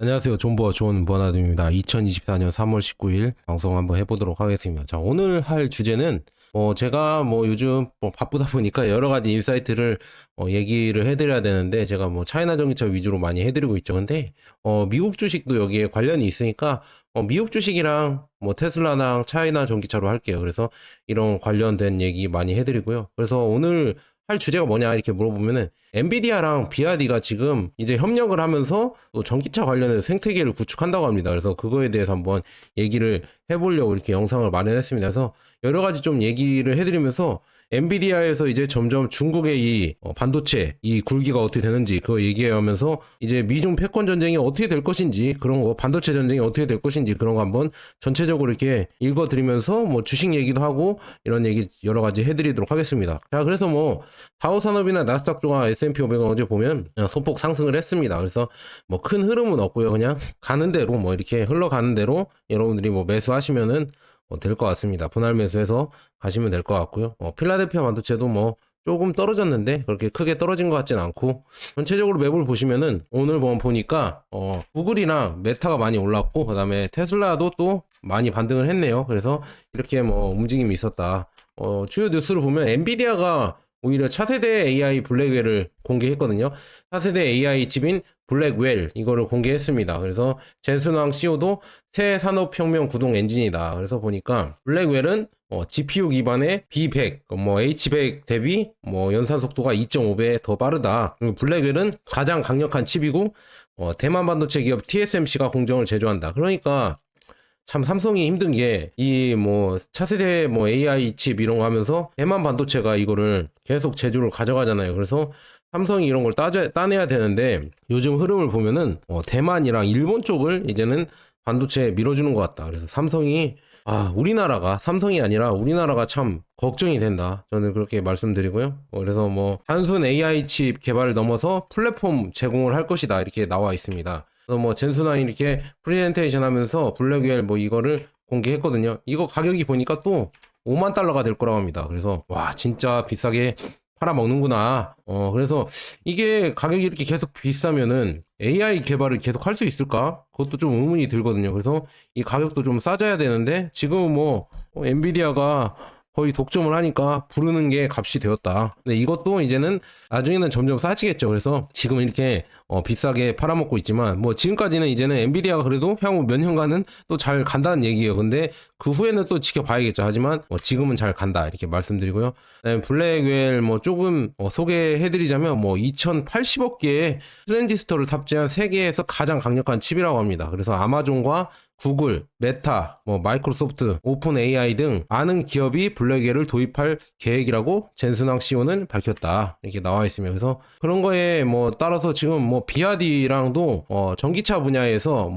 안녕하세요. 존버 존 버나드입니다. 2024년 3월 19일 방송 한번 해보도록 하겠습니다. 자, 오늘 할 주제는 제가 요즘 바쁘다 보니까 여러 가지 인사이트를 얘기를 해드려야 되는데 제가 차이나 전기차 위주로 많이 해드리고 있죠. 근데 미국 주식도 여기에 관련이 있으니까 미국 주식이랑 테슬라랑 차이나 전기차로 할게요. 그래서 이런 관련된 얘기 많이 해드리고요. 그래서 오늘 할 주제가 뭐냐 이렇게 물어보면은 엔비디아랑 비아디가 지금 이제 협력을 하면서 또 전기차 관련해서 생태계를 구축한다고 합니다. 그래서 그거에 대해서 한번 얘기를 해보려고 이렇게 영상을 마련했습니다. 그래서 여러 가지 좀 얘기를 해드리면서 엔비디아에서 이제 점점 중국의 이 반도체 이 굴기가 어떻게 되는지 그거 얘기하면서 이제 미중 패권 전쟁이 어떻게 될 것인지 그런 거 반도체 전쟁이 어떻게 될 것인지 그런 거 한번 전체적으로 이렇게 읽어드리면서 주식 얘기도 하고 이런 얘기 여러 가지 해드리도록 하겠습니다. 자, 그래서 다우산업이나 나스닥 조각 S&P 500은 어제 보면 그냥 소폭 상승을 했습니다. 그래서 큰 흐름은 없고요. 그냥 가는 대로 이렇게 흘러가는 대로 여러분들이 매수하시면은 될 것 같습니다. 분할 매수해서 가시면 될 것 같고요. 필라델피아 반도체도 조금 떨어졌는데 그렇게 크게 떨어진 것 같진 않고 전체적으로 맵을 보시면은 오늘 보니까 구글이랑 메타가 많이 올랐고 그다음에 테슬라도 또 많이 반등을 했네요. 그래서 이렇게 움직임이 있었다. 주요 뉴스를 보면 엔비디아가 오히려 차세대 AI 블랙웰을 공개했거든요. 차세대 AI 칩인 블랙웰 이거를 공개했습니다. 그래서 젠슨왕 CEO도 새 산업혁명 구동 엔진이다. 그래서 보니까 블랙웰은 GPU 기반의 B100, H100 대비 연산 속도가 2.5배 더 빠르다. 그리고 블랙웰은 가장 강력한 칩이고 대만 반도체 기업 TSMC가 공정을 제조한다. 그러니까 참 삼성이 힘든 게 이 차세대 AI 칩 이런 거 하면서 대만 반도체가 이거를 계속 제조를 가져가잖아요. 그래서 삼성이 이런 걸 따내야 되는데 요즘 흐름을 보면은 대만이랑 일본 쪽을 이제는 반도체에 밀어주는 것 같다. 그래서 삼성이 아니라 우리나라가 참 걱정이 된다. 저는 그렇게 말씀드리고요. 그래서 단순 AI 칩 개발을 넘어서 플랫폼 제공을 할 것이다. 이렇게 나와 있습니다. 그래서 젠슨왕이 이렇게 프레젠테이션 하면서 블랙웰 이거를 공개했거든요. 이거 가격이 보니까 또 5만 달러가 될 거라고 합니다. 그래서 와 진짜 비싸게 팔아먹는구나. 그래서 이게 가격이 이렇게 계속 비싸면은 AI 개발을 계속 할 수 있을까? 그것도 좀 의문이 들거든요. 그래서 이 가격도 좀 싸져야 되는데 지금은 엔비디아가 거의 독점을 하니까 부르는 게 값이 되었다. 근데 이것도 이제는 나중에는 점점 싸지겠죠. 그래서 지금 이렇게 비싸게 팔아먹고 있지만 지금까지는 이제는 엔비디아가 그래도 향후 몇 년간은 또 잘 간다는 얘기예요. 근데 그 후에는 또 지켜봐야겠죠. 하지만 지금은 잘 간다 이렇게 말씀드리고요. 블랙웰 조금 소개해드리자면 2080억 개의 트랜지스터를 탑재한 세계에서 가장 강력한 칩이라고 합니다. 그래서 아마존과 구글, 메타, 마이크로소프트, 오픈 AI 등 많은 기업이 블랙웰을 도입할 계획이라고 젠슨왕 CEO는 밝혔다. 이렇게 나와 있습니다. 그래서 그런 거에 따라서 지금 비아디랑도 전기차 분야에서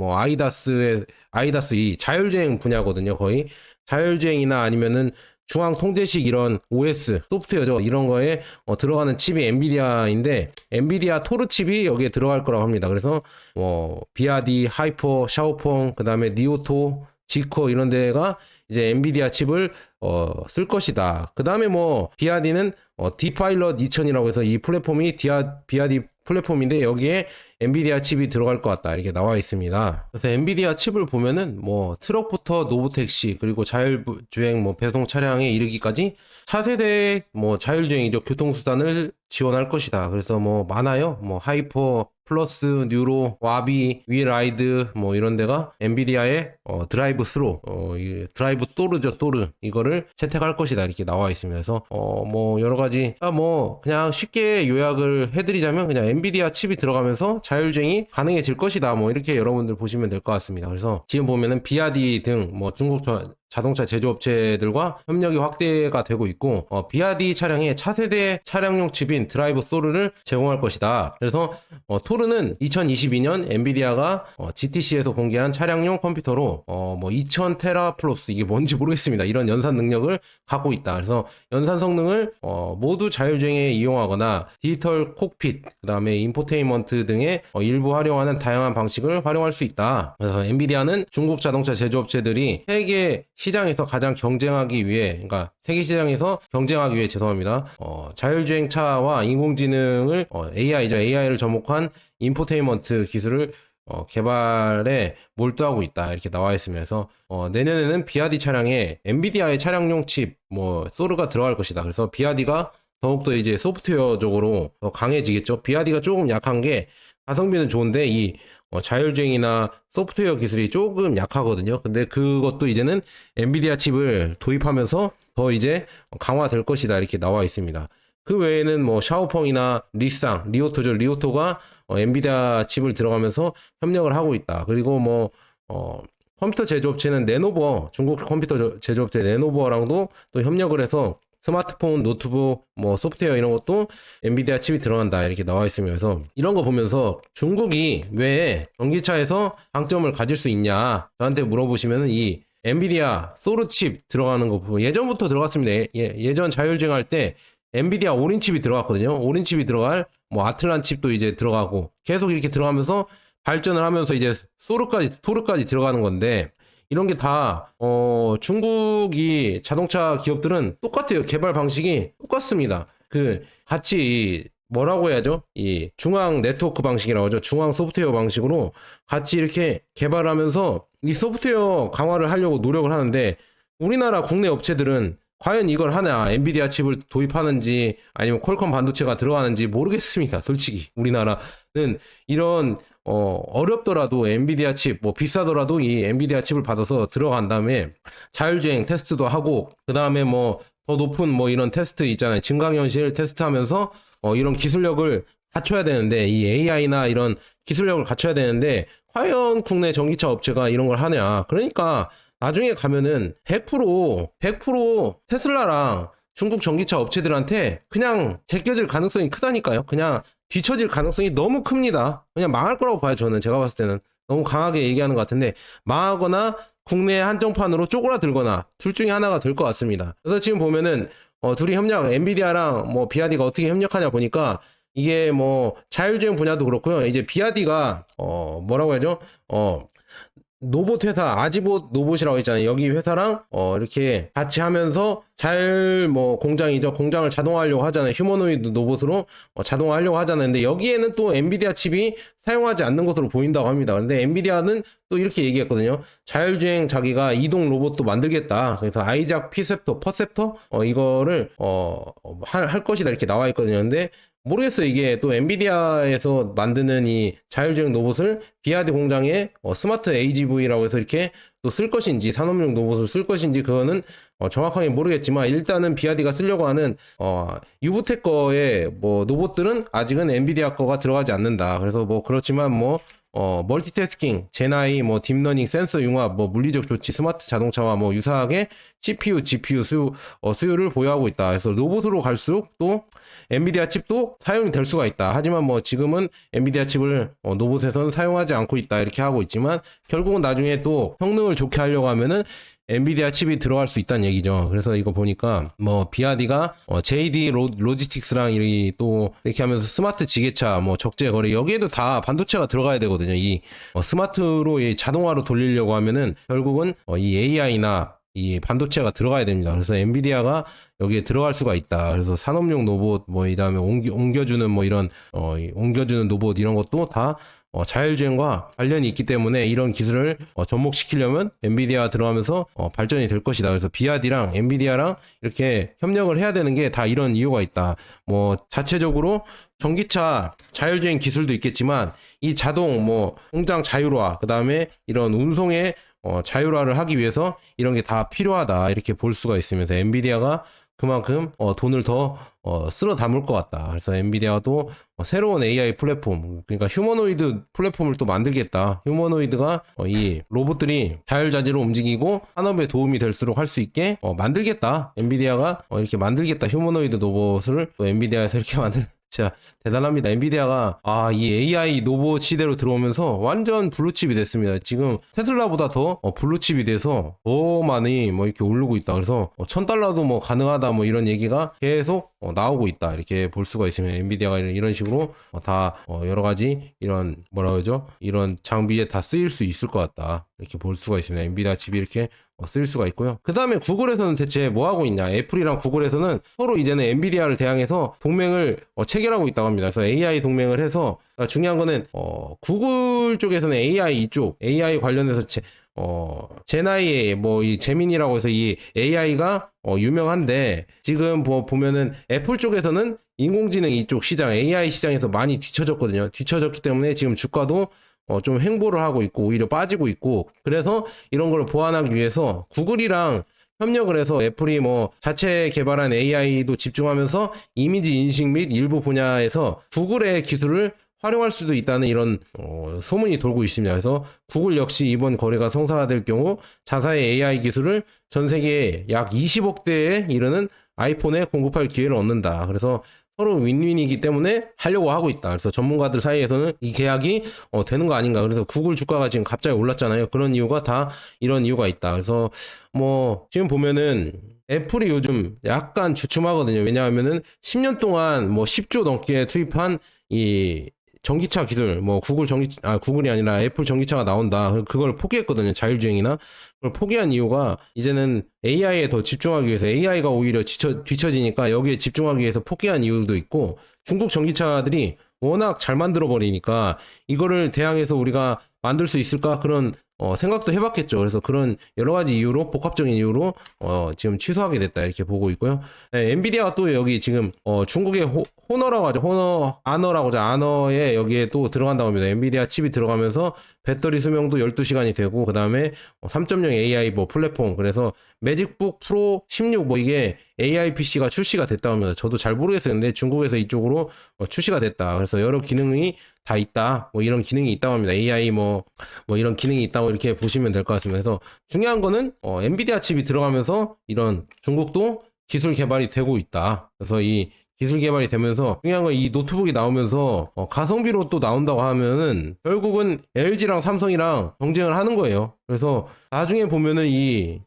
아이다스 이 자율주행 분야거든요. 거의 자율주행이나 아니면은 중앙 통제식 이런 OS 소프트웨어죠. 이런 거에 들어가는 칩이 엔비디아인데 엔비디아 토르 칩이 여기에 들어갈 거라고 합니다. 그래서 비아디, 하이퍼, 샤오펑, 그다음에 니오토, 지코 이런 데가 이제 엔비디아 칩을 쓸 것이다. 그다음에 비아디는 디파일럿 2000이라고 해서 이 플랫폼이 비아디 플랫폼인데 여기에 엔비디아 칩이 들어갈 것 같다 이렇게 나와 있습니다. 그래서 엔비디아 칩을 보면은 트럭부터 노브택시 그리고 자율주행 배송 차량에 이르기까지 차세대 자율주행이죠 교통수단을 지원할 것이다. 그래서 많아요. 하이퍼 플러스 뉴로 와비 위라이드 이런 데가 엔비디아의 드라이브 스로 드라이브 또르죠. 또르 이거를 채택할 것이다 이렇게 나와 있습니다. 그래서 여러 가지 그냥 쉽게 요약을 해드리자면 그냥 엔비디아 칩이 들어가면서 자율주행이 가능해질 것이다 이렇게 여러분들 보시면 될 것 같습니다. 그래서 지금 보면은 비아디 등 중국 자동차 제조업체들과 협력이 확대가 되고 있고 비아디 차량의 차세대 차량용 칩인 드라이브 소르를 제공할 것이다. 그래서 토르는 2022년 엔비디아가 GTC에서 공개한 차량용 컴퓨터로 2000 테라플롭스 이게 뭔지 모르겠습니다. 이런 연산 능력을 갖고 있다. 그래서 연산 성능을 모두 자율주행에 이용하거나 디지털 콕핏 그 다음에 인포테인먼트 등의 일부 활용하는 다양한 방식을 활용할 수 있다. 그래서 엔비디아는 중국 자동차 제조업체들이 세계 시장에서 가장 경쟁하기 위해, 그러니까 세계 시장에서 경쟁하기 위해 죄송합니다. 자율주행차와 인공지능을 AI죠. AI를 접목한 인포테인먼트 기술을 개발에 몰두하고 있다 이렇게 나와 있으면서 내년에는 비아디 차량에 엔비디아의 차량용 칩 뭐 소르가 들어갈 것이다. 그래서 비아디가 더욱더 이제 소프트웨어적으로 더 강해지겠죠. 비아디가 조금 약한 게 가성비는 좋은데 이 자율주행이나 소프트웨어 기술이 조금 약하거든요. 근데 그것도 이제는 엔비디아 칩을 도입하면서 더 이제 강화될 것이다 이렇게 나와 있습니다. 그 외에는 뭐 샤오펑이나 리쌍, 리오토죠. 리오토가 엔비디아 칩을 들어가면서 협력을 하고 있다. 그리고 뭐 컴퓨터 제조업체는 레노버, 중국 컴퓨터 제조업체 레노버랑도 또 협력을 해서 스마트폰, 노트북, 뭐 소프트웨어 이런 것도 엔비디아 칩이 들어간다 이렇게 나와 있으면서 이런 거 보면서 중국이 왜 전기차에서 강점을 가질 수 있냐 저한테 물어보시면은 이 엔비디아 소르 칩 들어가는 거 보고 예전부터 들어갔습니다. 예전 자율주행 할 때 엔비디아 오린 칩이 들어갔거든요. 오린 칩이 들어갈 뭐 아틀란 칩도 이제 들어가고 계속 이렇게 들어가면서 발전을 하면서 이제 토르까지 들어가는 건데 이런 게 다 중국이 자동차 기업들은 똑같아요. 개발 방식이 똑같습니다. 그 같이 뭐라고 해야죠? 이 중앙 네트워크 방식이라고 하죠. 중앙 소프트웨어 방식으로 같이 이렇게 개발하면서 이 소프트웨어 강화를 하려고 노력을 하는데 우리나라 국내 업체들은 과연 이걸 하나 엔비디아 칩을 도입하는지 아니면 퀄컴 반도체가 들어가는지 모르겠습니다. 솔직히 우리나라는 이런 어렵더라도 엔비디아 칩 뭐 비싸더라도 이 엔비디아 칩을 받아서 들어간 다음에 자율주행 테스트도 하고 그 다음에 뭐 더 높은 뭐 이런 테스트 있잖아요. 증강현실 테스트하면서 이런 기술력을 갖춰야 되는데 이 AI나 이런 기술력을 갖춰야 되는데 과연 국내 전기차 업체가 이런 걸 하냐? 그러니까 나중에 가면은 100% 테슬라랑 중국 전기차 업체들한테 그냥 제껴질 가능성이 크다니까요. 그냥 뒤처질 가능성이 너무 큽니다. 그냥 망할 거라고 봐요. 저는 제가 봤을 때는 너무 강하게 얘기하는 것 같은데 망하거나 국내 한정판으로 쪼그라들거나 둘 중에 하나가 될 것 같습니다. 그래서 지금 보면은 둘이 협력 엔비디아랑 뭐 비아디가 어떻게 협력하냐 보니까 이게 뭐 자율주행 분야도 그렇고요. 이제 비아디가 뭐라고 해야죠? 로봇 회사 아지봇 로봇이라고 있잖아요. 여기 회사랑 이렇게 같이 하면서 뭐 공장이죠. 공장을 자동화하려고 하잖아요. 휴머노이드 로봇으로 자동화하려고 하잖아요. 근데 여기에는 또 엔비디아 칩이 사용하지 않는 것으로 보인다고 합니다. 근데 엔비디아는 또 이렇게 얘기했거든요. 자율주행 자기가 이동 로봇도 만들겠다. 그래서 아이작 퍼셉터 이거를 할 것이다 이렇게 나와 있거든요. 근데 모르겠어요. 이게 또 엔비디아에서 만드는 이 자율주행 로봇을 비아디 공장에 스마트 AGV라고 해서 이렇게 또 쓸 것인지 산업용 로봇을 쓸 것인지 그거는 정확하게 모르겠지만 일단은 비아디가 쓰려고 하는 유부텍 거의 뭐 로봇들은 아직은 엔비디아 거가 들어가지 않는다. 그래서 뭐 그렇지만 뭐 멀티태스킹, 제나이, 뭐 딥러닝, 센서 융합, 뭐 물리적 조치, 스마트 자동차와 뭐 유사하게 CPU, GPU 수요를 보유하고 있다. 그래서 로봇으로 갈수록 또 엔비디아 칩도 사용이 될 수가 있다. 하지만 뭐 지금은 엔비디아 칩을 로봇에서는 사용하지 않고 있다. 이렇게 하고 있지만 결국은 나중에 또 성능을 좋게 하려고 하면은 엔비디아 칩이 들어갈 수 있다는 얘기죠. 그래서 이거 보니까 뭐 비아디가 JD 로지스틱스랑 이렇게 하면서 스마트 지게차 뭐 적재 거래 여기에도 다 반도체가 들어가야 되거든요. 이 스마트로 이 자동화로 돌리려고 하면은 결국은 이 AI나 이 반도체가 들어가야 됩니다. 그래서 엔비디아가 여기에 들어갈 수가 있다. 그래서 산업용 로봇 뭐 이다음에 옮겨주는 뭐 이런 옮겨주는 로봇 이런 것도 다 자율주행과 관련이 있기 때문에 이런 기술을 접목시키려면 엔비디아 들어가면서 발전이 될 것이다. 그래서 비아디랑 엔비디아랑 이렇게 협력을 해야 되는 게 다 이런 이유가 있다. 뭐 자체적으로 전기차 자율주행 기술도 있겠지만 이 자동 뭐 공장 자율화 그다음에 이런 운송의 자율화를 하기 위해서 이런 게 다 필요하다. 이렇게 볼 수가 있으면서 엔비디아가 그만큼 돈을 더 쓸어 담을 것 같다. 그래서 엔비디아도 새로운 AI 플랫폼, 그러니까 휴머노이드 플랫폼을 또 만들겠다. 휴머노이드가 이 로봇들이 자율자재로 움직이고 산업에 도움이 될수록 할 수 있게 만들겠다. 엔비디아가 이렇게 만들겠다. 휴머노이드 로봇을 또 엔비디아에서 이렇게 진짜 대단합니다. 엔비디아가 이 AI 로봇 시대로 들어오면서 완전 블루칩이 됐습니다. 지금 테슬라보다 더 블루칩이 돼서 더 많이 뭐 이렇게 오르고 있다. 그래서 $1,000도 뭐 가능하다 뭐 이런 얘기가 계속 나오고 있다. 이렇게 볼 수가 있으면 엔비디아가 이런 식으로 다 여러 가지 이런 뭐라 그러죠? 이런 장비에 다 쓰일 수 있을 것 같다. 이렇게 볼 수가 있습니다. 엔비디아 칩이 이렇게 쓸 수가 있고요. 그 다음에 구글에서는 대체 뭐 하고 있냐? 애플이랑 구글에서는 서로 이제는 엔비디아를 대항해서 동맹을 체결하고 있다고 합니다. 그래서 AI 동맹을 해서 중요한 거는 구글 쪽에서는 AI 이쪽 AI 관련해서 제나이의 뭐 이 제민이라고 해서 이 AI가 유명한데 지금 뭐 보면은 애플 쪽에서는 인공지능 이쪽 시장 AI 시장에서 많이 뒤처졌거든요. 뒤처졌기 때문에 지금 주가도 좀 횡보를 하고 있고 오히려 빠지고 있고 그래서 이런 걸 보완하기 위해서 구글이랑 협력을 해서 애플이 뭐 자체 개발한 AI도 집중하면서 이미지 인식 및 일부 분야에서 구글의 기술을 활용할 수도 있다는 이런 소문이 돌고 있습니다. 그래서 구글 역시 이번 거래가 성사될 경우 자사의 AI 기술을 전 세계에 약 20억대에 이르는 아이폰에 공급할 기회를 얻는다. 그래서 서로 윈윈이기 때문에 하려고 하고 있다. 그래서 전문가들 사이에서는 이 계약이 되는 거 아닌가. 그래서 구글 주가가 지금 갑자기 올랐잖아요. 그런 이유가 다 이런 이유가 있다. 그래서 뭐 지금 보면은 애플이 요즘 약간 주춤하거든요. 왜냐하면은 10년 동안 뭐 10조 넘게 투입한 이 전기차 기술, 뭐 구글이 아니라 애플 전기차가 나온다. 그걸 포기했거든요. 자율주행이나. 그걸 포기한 이유가 이제는 AI에 더 집중하기 위해서 AI가 오히려 뒤처지니까 여기에 집중하기 위해서 포기한 이유도 있고 중국 전기차들이 워낙 잘 만들어 버리니까 이거를 대항해서 우리가 만들 수 있을까? 그런 생각도 해봤겠죠. 그래서 그런 여러 가지 이유로 복합적인 이유로 지금 취소하게 됐다 이렇게 보고 있고요. 네, 엔비디아가 또 여기 지금 중국의 호너라고 하죠. 아너라고 하죠. 아너에 여기에 또 들어간다고 합니다. 엔비디아 칩이 들어가면서 배터리 수명도 12시간이 되고 그 다음에 3.0 AI 뭐 플랫폼 그래서 매직북 프로 16 뭐 이게 AI PC가 출시가 됐다고 합니다. 저도 잘 모르겠어요. 근데 중국에서 이쪽으로 출시가 됐다. 그래서 여러 기능이 다 있다. 뭐 이런 기능이 있다고 합니다. AI 뭐 이런 기능이 있다고 이렇게 보시면 될 것 같습니다. 그래서 중요한 거는 엔비디아 칩이 들어가면서 이런 중국도 기술 개발이 되고 있다. 그래서 이 기술 개발이 되면서 중요한 건 이 노트북이 나오면서 가성비로 또 나온다고 하면은 결국은 LG랑 삼성이랑 경쟁을 하는 거예요. 그래서 나중에 보면은 이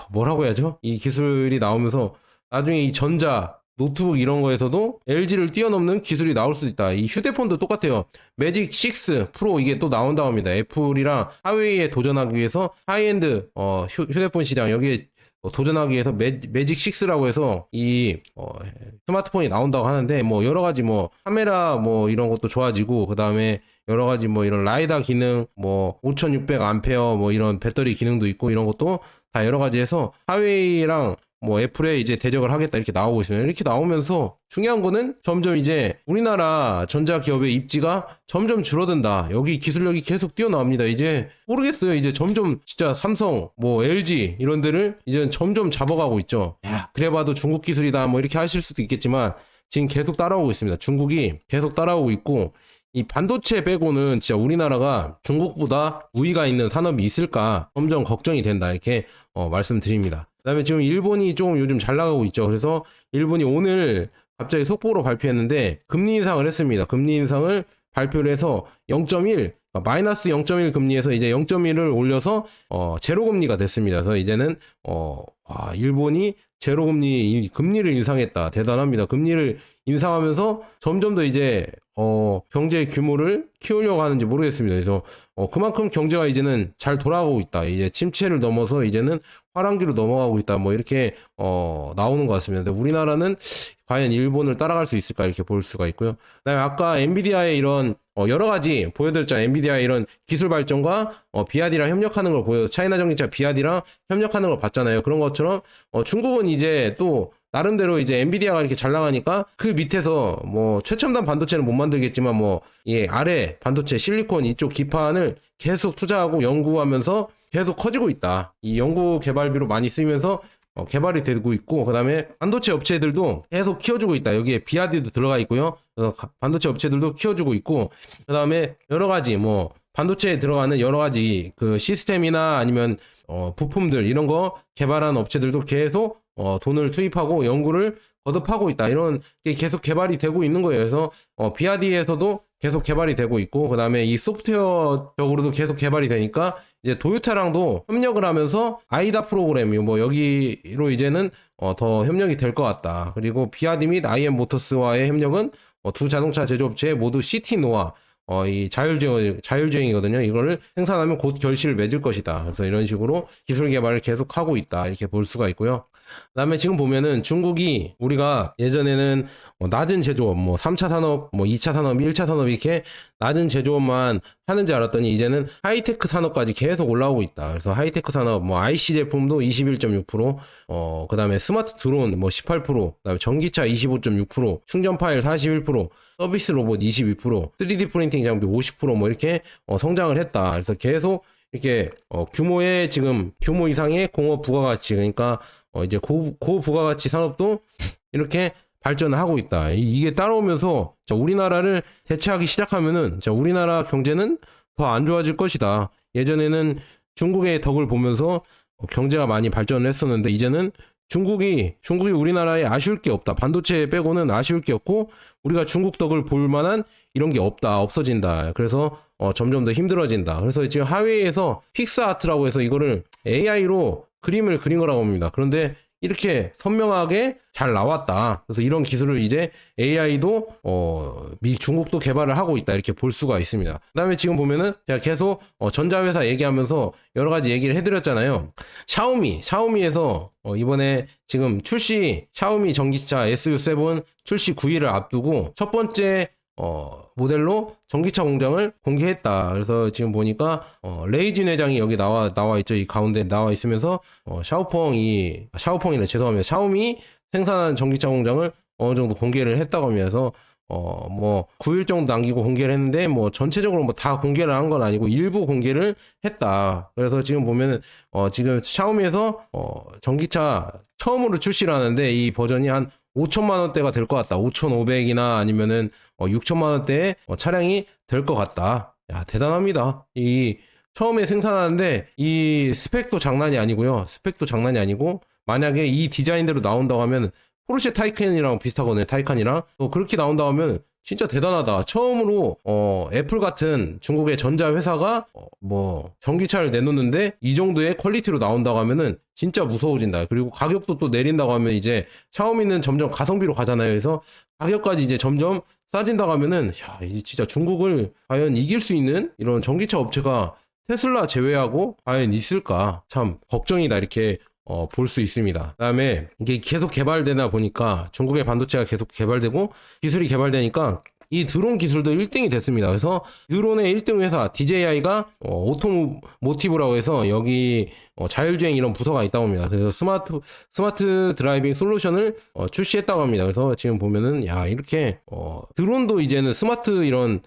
뭐라고 해야죠? 이 기술이 나오면서 나중에 이 전자 노트북 이런 거에서도 LG를 뛰어넘는 기술이 나올 수도 있다. 이 휴대폰도 똑같아요. 매직 6 프로 이게 또 나온다고 합니다. 애플이랑 하웨이에 도전하기 위해서 하이엔드 휴대폰 시장 여기에 도전하기 위해서 매직 6라고 해서 이 스마트폰이 나온다고 하는데 뭐 여러 가지 뭐 카메라 뭐 이런 것도 좋아지고 그 다음에 여러 가지 뭐 이런 라이다 기능 뭐 5600A 뭐 이런 배터리 기능도 있고 이런 것도 다 여러 가지 해서 하웨이랑 뭐 애플에 이제 대적을 하겠다 이렇게 나오고 있어요. 이렇게 나오면서 중요한 거는 점점 이제 우리나라 전자기업의 입지가 점점 줄어든다. 여기 기술력이 계속 뛰어나옵니다. 이제 모르겠어요. 이제 점점 진짜 삼성, 뭐 LG 이런 데를 이제 점점 잡아가고 있죠. 야, 그래봐도 중국 기술이다 뭐 이렇게 하실 수도 있겠지만 지금 계속 따라오고 있습니다. 중국이 계속 따라오고 있고 이 반도체 빼고는 진짜 우리나라가 중국보다 우위가 있는 산업이 있을까 점점 걱정이 된다 이렇게 말씀드립니다. 그 다음에 지금 일본이 조금 요즘 잘 나가고 있죠. 그래서 일본이 오늘 갑자기 속보로 발표했는데 금리 인상을 했습니다. 금리 인상을 발표를 해서 0.1 마이너스 0.1 금리에서 이제 0.1을 올려서 제로 금리가 됐습니다. 그래서 이제는 일본이 제로 금리를 인상했다. 대단합니다. 금리를 인상하면서 점점 더 이제 경제 규모를 키우려고 하는지 모르겠습니다. 그래서 그만큼 경제가 이제는 잘 돌아가고 있다. 이제 침체를 넘어서 이제는 화랑기로 넘어가고 있다. 뭐 이렇게 나오는 것 같습니다. 근데 우리나라는 과연 일본을 따라갈 수 있을까 이렇게 볼 수가 있고요. 그다음에 아까 엔비디아의 이런 여러 가지 보여드렸잖아요. 엔비디아의 이런 기술 발전과 비아디랑 협력하는 걸 차이나 전기차 비아디랑 협력하는 걸 봤잖아요. 그런 것처럼 중국은 이제 또 나름대로 이제 엔비디아가 이렇게 잘 나가니까 그 밑에서 뭐 최첨단 반도체는 못 만들겠지만 뭐 아래 반도체 실리콘 이쪽 기판을 계속 투자하고 연구하면서 계속 커지고 있다. 이 연구 개발비로 많이 쓰이면서 개발이 되고 있고 그다음에 반도체 업체들도 계속 키워주고 있다. 여기에 비아디도 들어가 있고요. 그래서 반도체 업체들도 키워주고 있고 그다음에 여러 가지 뭐 반도체에 들어가는 여러 가지 그 시스템이나 아니면 부품들 이런 거 개발하는 업체들도 계속 돈을 투입하고 연구를 거듭하고 있다. 이런 게 계속 개발이 되고 있는 거예요. 그래서 비아디에서도 계속 개발이 되고 있고 그 다음에 이 소프트웨어적으로도 계속 개발이 되니까 이제 도요타랑도 협력을 하면서 아이다 프로그램이 뭐 여기로 이제는 더 협력이 될 것 같다. 그리고 비아디 및 IM 모터스와의 협력은 두 자동차 제조업체 모두 시티노아 이 자율주행이거든요. 이거를 생산하면 곧 결실을 맺을 것이다. 그래서 이런 식으로 기술 개발을 계속하고 있다. 이렇게 볼 수가 있고요. 그다음에 지금 보면은 중국이 우리가 예전에는 낮은 제조업, 뭐 3차 산업, 뭐 2차 산업, 1차 산업 이렇게 낮은 제조업만 하는지 알았더니 이제는 하이테크 산업까지 계속 올라오고 있다. 그래서 하이테크 산업, 뭐 IC 제품도 21.6%, 그다음에 스마트 드론 뭐 18%, 그다음에 전기차 25.6%, 충전 파일 41%, 서비스 로봇 22%, 3D 프린팅 장비 50%뭐 이렇게 성장을 했다. 그래서 계속 이렇게 규모 이상의 공업 부가가치, 그러니까 이제 고부가가치 산업도 이렇게 발전을 하고 있다. 이게 따라오면서 우리나라를 대체하기 시작하면은 우리나라 경제는 더 안 좋아질 것이다. 예전에는 중국의 덕을 보면서 경제가 많이 발전을 했었는데 이제는 중국이 우리나라에 아쉬울 게 없다. 반도체 빼고는 아쉬울 게 없고 우리가 중국 덕을 볼 만한 이런 게 없어진다. 그래서 점점 더 힘들어진다. 그래서 지금 하웨이에서 픽스아트라고 해서 이거를 AI로 그림을 그린 거라고 합니다. 그런데 이렇게 선명하게 잘 나왔다. 그래서 이런 기술을 이제 AI도 중국도 개발을 하고 있다. 이렇게 볼 수가 있습니다. 그다음에 지금 보면은 제가 계속 전자회사 얘기하면서 여러 가지 얘기를 해드렸잖아요. 샤오미에서 이번에 지금 샤오미 전기차 SU7 출시 9일을 앞두고 첫 번째 모델로 전기차 공장을 공개했다. 그래서 지금 보니까 레이진 회장이 여기 나와 있죠. 이 가운데 나와 있으면서 샤오미 생산한 전기차 공장을 어느 정도 공개를 했다고 하면서 뭐 9일 정도 남기고 공개를 했는데 뭐 전체적으로 뭐 다 공개를 한 건 아니고 일부 공개를 했다. 그래서 지금 보면은 지금 샤오미에서 전기차 처음으로 출시를 하는데 이 버전이 한 5천만 원대가 될 것 같다. 5,500이나 아니면은 6천만 원대의 차량이 될 것 같다. 야, 대단합니다. 이 처음에 생산하는데 이 스펙도 장난이 아니고요. 만약에 이 디자인대로 나온다고 하면 포르쉐 타이칸이랑 비슷하거든요. 타이칸이랑 그렇게 나온다고 하면 진짜 대단하다. 처음으로 애플 같은 중국의 전자 회사가 뭐 전기차를 내놓는데 이 정도의 퀄리티로 나온다고 하면은 진짜 무서워진다. 그리고 가격도 또 내린다고 하면 이제 샤오미는 점점 가성비로 가잖아요. 그래서 가격까지 이제 점점 싸진다고 하면은 야, 진짜 중국을 과연 이길 수 있는 이런 전기차 업체가 테슬라 제외하고 과연 있을까? 참 걱정이다. 이렇게 볼 수 있습니다. 그다음에 이게 계속 개발되다 보니까 중국의 반도체가 계속 개발되고 기술이 개발되니까 이 드론 기술도 1등이 됐습니다. 그래서 드론의 1등 회사 DJI가 오토모티브라고 해서 여기 자율주행 이런 부서가 있다고 합니다. 그래서 스마트 드라이빙 솔루션을 출시했다고 합니다. 그래서 지금 보면은 야, 이렇게 드론도 이제는 스마트 이런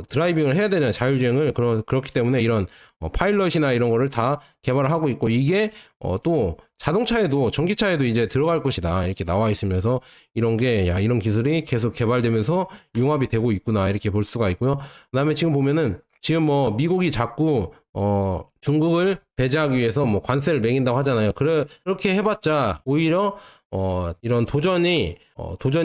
드라이빙을 해야 되잖아요. 자율주행을. 그렇기 때문에 이런 파일럿이나 이런 거를 다 개발을 하고 있고 이게 또 자동차에도 전기차에도 이제 들어갈 것이다. 이렇게 나와 있으면서 이런 기술이 계속 개발되면서 융합이 되고 있구나. 이렇게 볼 수가 있고요. 그다음에 지금 보면은 지금 뭐 미국이 자꾸 중국을 배제하기 위해서 뭐 관세를 매긴다고 하잖아요. 그렇게 해봤자 오히려 이런 도전이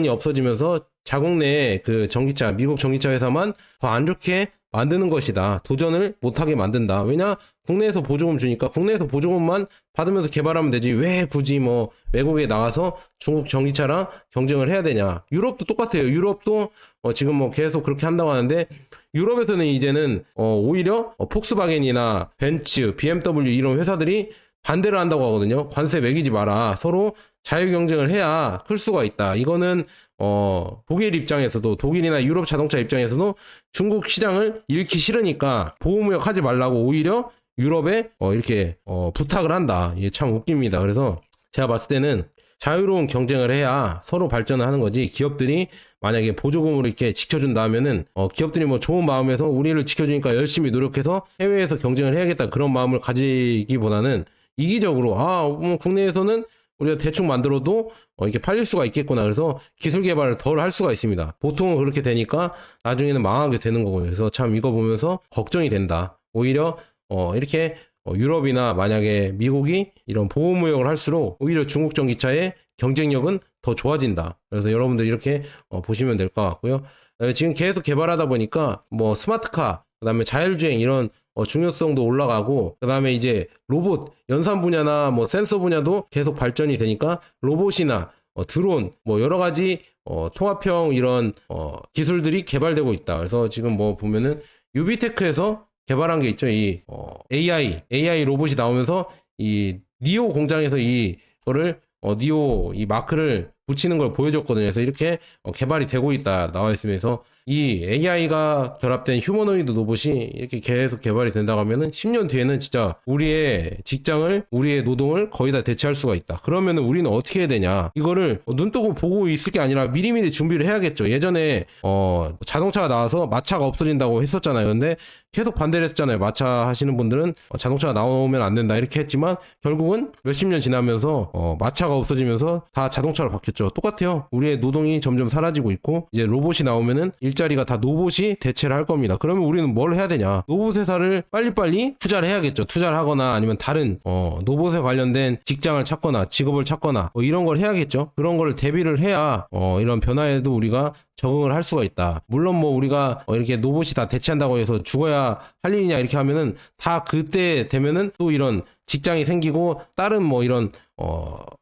없어지면서 자국 내에 그 미국 전기차 회사만 더 안 좋게 만드는 것이다. 도전을 못하게 만든다. 왜냐? 국내에서 보조금 주니까 국내에서 보조금만 받으면서 개발하면 되지. 왜 굳이 뭐 외국에 나가서 중국 전기차랑 경쟁을 해야 되냐. 유럽도 똑같아요. 유럽도 지금 뭐 계속 그렇게 한다고 하는데 유럽에서는 이제는 오히려 폭스바겐이나 벤츠, BMW 이런 회사들이 반대를 한다고 하거든요. 관세 매기지 마라. 서로 자유 경쟁을 해야 클 수가 있다. 이거는 독일 입장에서도 독일이나 유럽 자동차 입장에서도 중국 시장을 잃기 싫으니까 보호무역 하지 말라고 오히려 유럽에 이렇게 부탁을 한다. 이게 참 웃깁니다. 그래서 제가 봤을 때는 자유로운 경쟁을 해야 서로 발전을 하는 거지. 기업들이 만약에 보조금으로 이렇게 지켜준다 하면은 기업들이 뭐 좋은 마음에서 우리를 지켜주니까 열심히 노력해서 해외에서 경쟁을 해야겠다 그런 마음을 가지기보다는 이기적으로 뭐 국내에서는 우리가 대충 만들어도 이렇게 팔릴 수가 있겠구나. 그래서 기술 개발을 덜 할 수가 있습니다. 보통은 그렇게 되니까 나중에는 망하게 되는 거고요. 그래서 참 이거 보면서 걱정이 된다. 오히려 이렇게 유럽이나 만약에 미국이 이런 보호무역을 할수록 오히려 중국 전기차의 경쟁력은 더 좋아진다. 그래서 여러분들 이렇게 보시면 될 것 같고요. 지금 계속 개발하다 보니까 뭐 스마트카, 그다음에 자율주행 이런 중요성도 올라가고 그다음에 이제 로봇 연산 분야나 뭐 센서 분야도 계속 발전이 되니까 로봇이나 드론 뭐 여러 가지 통합형 이런 기술들이 개발되고 있다. 그래서 지금 뭐 보면은 유비테크에서 개발한 게 있죠. 이 AI 로봇이 나오면서 이 니오 공장에서 이거를 니오 이 마크를 붙이는 걸 보여줬거든요. 그래서 이렇게 개발이 되고 있다 나와 있으면서 이 AI가 결합된 휴머노이드 로봇이 이렇게 계속 개발이 된다고 하면은 10년 뒤에는 진짜 우리의 직장을, 우리의 노동을 거의 다 대체할 수가 있다. 그러면은 우리는 어떻게 해야 되냐? 이거를 눈 뜨고 보고 있을 게 아니라 미리미리 준비를 해야겠죠. 예전에 자동차가 나와서 마차가 없어진다고 했었잖아요. 근데 계속 반대를 했잖아요. 마차 하시는 분들은 자동차가 나오면 안 된다 이렇게 했지만 결국은 몇십 년 지나면서 마차가 없어지면서 다 자동차로 바뀌었죠. 똑같아요. 우리의 노동이 점점 사라지고 있고 이제 로봇이 나오면은 일자리가 다 로봇이 대체를 할 겁니다. 그러면 우리는 뭘 해야 되냐? 로봇 회사를 빨리빨리 투자를 해야겠죠. 투자를 하거나 아니면 다른 로봇에 관련된 직장을 찾거나 직업을 찾거나 이런 걸 해야겠죠. 그런 걸 대비를 해야 이런 변화에도 우리가 적응을 할 수가 있다. 물론 뭐 우리가 이렇게 로봇이 다 대체한다고 해서 죽어야 할 일이냐 이렇게 하면은 다 그때 되면은 또 이런 직장이 생기고 다른 뭐 이런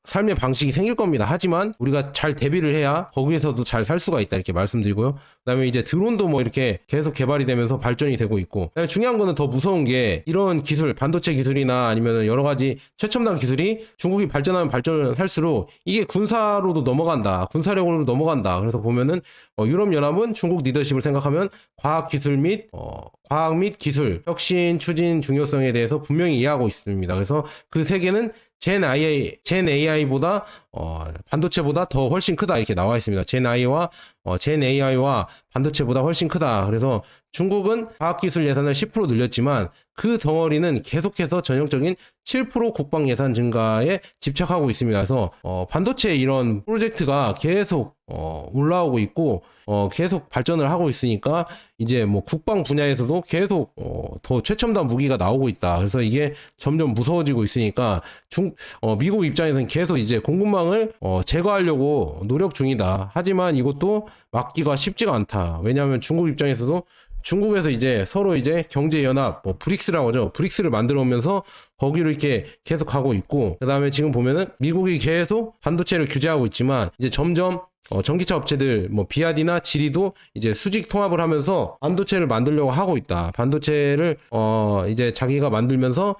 삶의 방식이 생길 겁니다. 하지만 우리가 잘 대비를 해야 거기에서도 잘 살 수가 있다 이렇게 말씀드리고요. 그다음에 이제 드론도 뭐 이렇게 계속 개발이 되면서 발전이 되고 있고, 그다음에 중요한 거는 더 무서운 게 이런 기술, 반도체 기술이나 아니면 여러 가지 최첨단 기술이 중국이 발전하면 발전을 할수록 이게 군사로도 넘어간다, 군사력으로 넘어간다. 그래서 보면은 유럽 연합은 중국 리더십을 생각하면 과학 및 기술 혁신 추진 중요성에 대해서 분명히 이해하고 있습니다. 그래서 그 세계는 젠 AI보다 반도체보다 더 훨씬 크다 이렇게 나와 있습니다. 젠 AI와 반도체보다 훨씬 크다. 그래서 중국은 과학기술 예산을 10% 늘렸지만 그 덩어리는 계속해서 전형적인 7% 국방 예산 증가에 집착하고 있습니다. 그래서 반도체 이런 프로젝트가 계속 올라오고 있고 계속 발전을 하고 있으니까 이제 뭐 국방 분야에서도 계속 더 최첨단 무기가 나오고 있다. 그래서 이게 점점 무서워지고 있으니까 미국 입장에서는 계속 이제 공급망을 제거하려고 노력 중이다. 하지만 이것도 막기가 쉽지가 않다. 왜냐하면 중국 입장에서도 중국에서 이제 서로 이제 경제연합, 브릭스라고 하죠. 브릭스를 만들어 오면서 거기로 이렇게 계속 가고 있고, 그 다음에 지금 보면은 미국이 계속 반도체를 규제하고 있지만 이제 점점 전기차 업체들 비아디나 지리도 이제 수직 통합을 하면서 반도체를 만들려고 하고 있다. 반도체를 이제 자기가 만들면서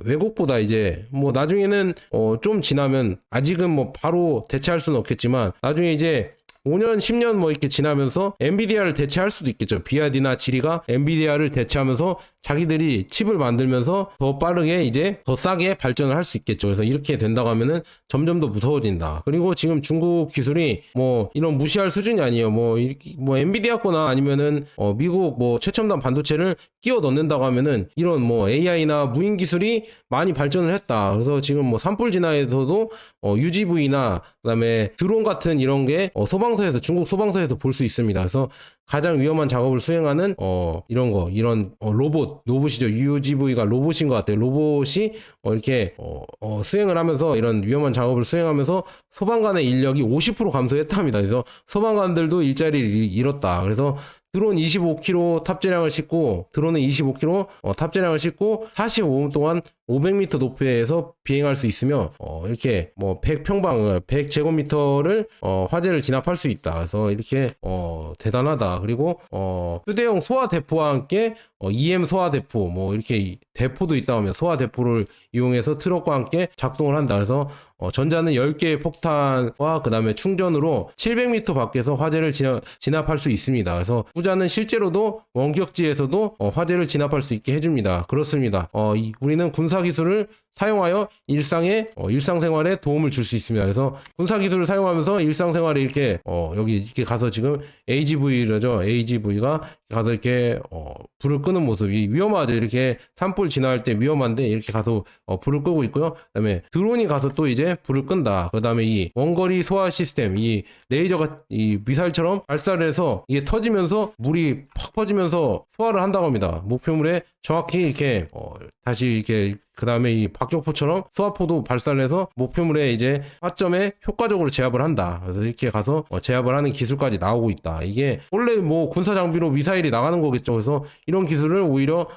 외국보다 이제 나중에는 좀 지나면 아직은 바로 대체할 수는 없겠지만 나중에 이제 5년, 10년 이렇게 지나면서 엔비디아를 대체할 수도 있겠죠. 비아디나 지리가 엔비디아를 대체하면서 자기들이 칩을 만들면서 더 빠르게 이제 더 싸게 발전을 할 수 있겠죠. 그래서 이렇게 된다고 하면은 점점 더 무서워진다. 그리고 지금 중국 기술이 이런 무시할 수준이 아니에요. 엔비디아 거나 아니면은 미국 최첨단 반도체를 끼워 넣는다고 하면은 이런 AI나 무인 기술이 많이 발전을 했다. 그래서 지금 산불 진화에서도 UGV나 그다음에 드론 같은 이런 게 중국 소방서에서 볼 수 있습니다. 그래서 가장 위험한 작업을 수행하는 이런 로봇이죠. UGV가 로봇인 것 같아요. 로봇이 이렇게 수행을 하면서 이런 위험한 작업을 수행하면서 소방관의 인력이 50% 감소했답니다. 그래서 소방관들도 일자리를 잃었다. 그래서 드론 25kg 탑재량을 싣고 드론은 25kg 탑재량을 싣고 45분 동안 500m 높이에서 비행할 수 있으며 이렇게 100제곱미터를 화재를 진압할 수 있다. 그래서 이렇게 대단하다. 그리고 휴대용 소화 대포와 함께 EM 소화 대포 이렇게 대포도 있다고 하면 소화 대포를 이용해서 트럭과 함께 작동을 한다. 그래서 전자는 10개의 폭탄과 그 다음에 충전으로 700m 밖에서 화재를 진압할 수 있습니다. 그래서 후자는 실제로도 원격지에서도 화재를 진압할 수 있게 해줍니다. 그렇습니다. 우리는 군사기술을 사용하여 일상생활에 도움을 줄 수 있습니다. 그래서 군사기술을 사용하면서 일상생활에 이렇게 여기 이렇게 가서 지금 AGV라죠. AGV가 가서 이렇게 불을 끄는 모습이 위험하죠. 이렇게 산불 진화할 때 위험한데 이렇게 가서 불을 끄고 있고요. 그다음에 드론이 가서 또 이제 불을 끈다. 그다음에 이 원거리 소화 시스템, 이 레이저가 이 미사일처럼 발사를 해서 이게 터지면서 물이 팍 퍼지면서 소화를 한다고 합니다. 목표물에 정확히 이렇게 다시 이렇게 그 다음에 이 박격포처럼 수화포도 발사를 해서 목표물의 이제 화점에 효과적으로 제압을 한다. 그래서 이렇게 가서 제압을 하는 기술까지 나오고 있다. 이게 원래 뭐 군사 장비로 미사일이 나가는 거겠죠. 그래서 이런 기술을 오히려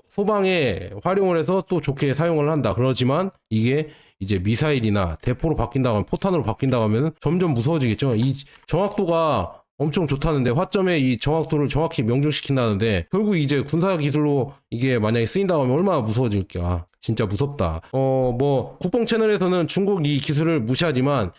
소방에 활용을 해서 또 좋게 사용을 한다. 그렇지만 이게 이제 미사일이나 대포로 바뀐다고 하면, 포탄으로 바뀐다고 하면 점점 무서워지겠죠. 이 정확도가 엄청 좋다는데, 화점의 이 정확도를 정확히 명중시킨다는데, 결국 이제 군사 기술로 이게 만약에 쓰인다고 하면 얼마나 무서워질까. 진짜 무섭다. 뭐 국뽕 채널에서는 중국 이 기술을 무시하지만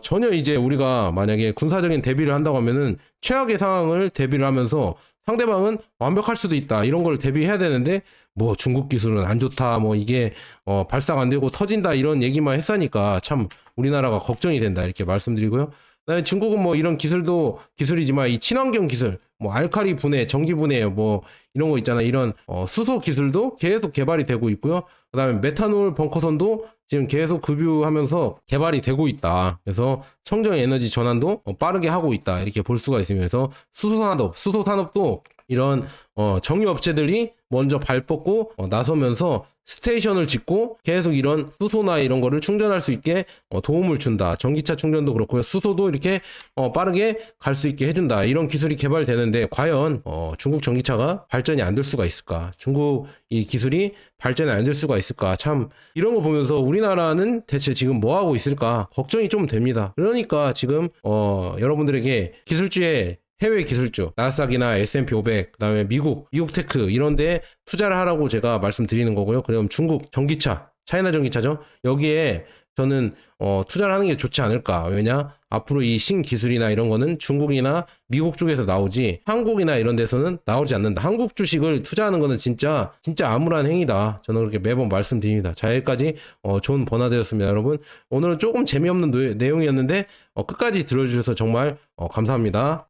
전혀 이제 우리가 만약에 군사적인 대비를 한다고 하면은 최악의 상황을 대비를 하면서 상대방은 완벽할 수도 있다, 이런 걸 대비해야 되는데, 뭐 중국 기술은 안 좋다, 뭐 이게 발사가 안 되고 터진다, 이런 얘기만 했으니까 참 우리나라가 걱정이 된다, 이렇게 말씀드리고요. 그다음에 중국은 뭐 이런 기술도 기술이지만 이 친환경 기술, 뭐 알칼리 분해, 전기 분해, 뭐 이런 거 있잖아. 이런 수소 기술도 계속 개발이 되고 있고요. 그다음에 메탄올 벙커선도 지금 계속 급유하면서 개발이 되고 있다. 그래서 청정 에너지 전환도 빠르게 하고 있다, 이렇게 볼 수가 있으면서 수소 산업도 이런 정유 업체들이 먼저 발 뻗고 나서면서 스테이션을 짓고 계속 이런 수소나 이런 거를 충전할 수 있게 도움을 준다. 전기차 충전도 그렇고요. 수소도 이렇게 빠르게 갈 수 있게 해준다. 이런 기술이 개발되는데, 과연 중국 전기차가 발전이 안 될 수가 있을까? 중국 이 기술이 발전이 안 될 수가 있을까? 참 이런 거 보면서 우리나라는 대체 지금 뭐 하고 있을까? 걱정이 좀 됩니다. 그러니까 지금 여러분들에게 기술주의, 해외 기술주, 나스닥이나 S&P 500, 그다음에 미국 테크 이런 데 투자를 하라고 제가 말씀드리는 거고요. 그럼 중국 전기차, 차이나 전기차죠. 여기에 저는 투자를 하는 게 좋지 않을까. 왜냐? 앞으로 이 신기술이나 이런 거는 중국이나 미국 쪽에서 나오지 한국이나 이런 데서는 나오지 않는다. 한국 주식을 투자하는 거는 진짜 암울한 행위다. 저는 그렇게 매번 말씀드립니다. 자, 여기까지 좋은 번화되었습니다, 여러분. 오늘은 조금 재미없는 내용이었는데 끝까지 들어주셔서 정말 감사합니다.